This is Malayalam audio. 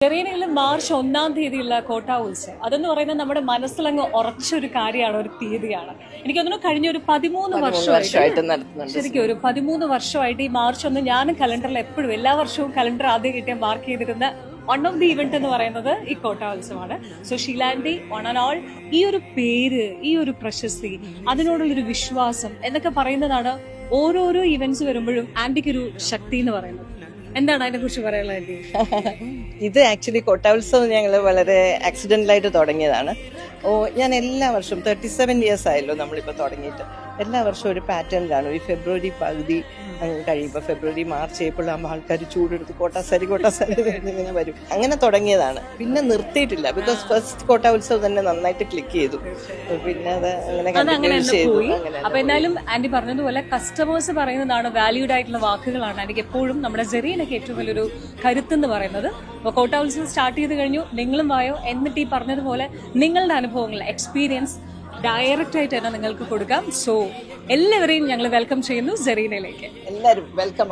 സെറീനയിൽ മാർച്ച് 1-ാം തീയതിയുള്ള കോട്ട ഉത്സവം അതെന്ന് പറയുന്നത് നമ്മുടെ മനസ്സിലങ്ങ് ഉറച്ചൊരു കാര്യമാണ്, ഒരു തീയതിയാണ്. എനിക്ക് തോന്നുന്നു കഴിഞ്ഞ ഒരു 13 വർഷമായിട്ട് ശരിക്കും ഒരു 13 വർഷമായിട്ട് ഈ മാർച്ച് 1 ഞാൻ കലണ്ടറിൽ എപ്പോഴും എല്ലാ വർഷവും കലണ്ടർ ആദ്യം കിട്ടിയ മാർക്ക് ചെയ്തിരുന്ന വൺ ഓഫ് ദി ഇവന്റ് എന്ന് പറയുന്നത് ഈ കോട്ട ഉത്സവമാണ്. സോ ഷീലാൻഡി ഓൺ ആൻഡ് ഓൾ ഈ ഒരു പേര്, ഈ ഒരു പ്രശസ്തി, അതിനോടുള്ളൊരു വിശ്വാസം എന്നൊക്കെ പറയുന്നതാണ് ഓരോരോ ഇവന്റ്സ് വരുമ്പോഴും ആന്റിക്കൊരു ശക്തി എന്ന് പറയുന്നത്. എന്താണ് അതിനെ കുറിച്ച് പറയാനുള്ളത് ആന്റി? ഇത് ആക്ച്വലി കോട്ടോത്സവം ഞങ്ങൾ വളരെ ആക്സിഡന്റലായിട്ട് തുടങ്ങിയതാണ്. ഞാൻ എല്ലാ വർഷവും 37 ഇയേഴ്സ് ആയല്ലോ നമ്മളിപ്പോൾ തുടങ്ങിയിട്ട്. എല്ലാ വർഷവും ഒരു പാറ്റേൺ കാണും. ഈ ഫെബ്രുവരി പകുതി കഴിയുമ്പോൾ ഫെബ്രുവരി മാർച്ച് ഏപ്രിൽ ആകുമ്പോൾ ആൾക്കാർ ചൂടെടുത്ത് കോട്ടാസാരി ഇങ്ങനെ വരും. അങ്ങനെ തുടങ്ങിയതാണ്. പിന്നെ നിർത്തിയിട്ടില്ല. ബിക്കോസ് ഫസ്റ്റ് കോട്ട ഉത്സവം തന്നെ നന്നായിട്ട് ക്ലിക്ക് ചെയ്തു. പിന്നെ അത് അങ്ങനെ ചെയ്തു. അപ്പൊ എന്നാലും ആന്റി പറഞ്ഞതുപോലെ കസ്റ്റമേഴ്സ് പറയുന്നതാണ്, വാല്യൂഡ് ആയിട്ടുള്ള വാക്കുകളാണ് ആന്റിക്ക് എപ്പോഴും നമ്മുടെ സെറീനൊക്കെ ഏറ്റവും വലിയൊരു കരുത്തെന്ന് പറയുന്നത്. അപ്പോൾ കോട്ട ഉത്സവം സ്റ്റാർട്ട് ചെയ്ത് കഴിഞ്ഞു, നിങ്ങളും വായോ. എന്നിട്ട് ഈ പറഞ്ഞതുപോലെ നിങ്ങളുടെ അനുഭവങ്ങൾ, എക്സ്പീരിയൻസ് ഡയറക്റ്റ് ആയിട്ട് തന്നെ നിങ്ങൾക്ക് കൊടുക്കാം. സോ എല്ലാവരെയും ഞങ്ങൾ വെൽക്കം ചെയ്യുന്നു സെറീനയിലേക്ക്. എല്ലാവരും വെൽക്കം.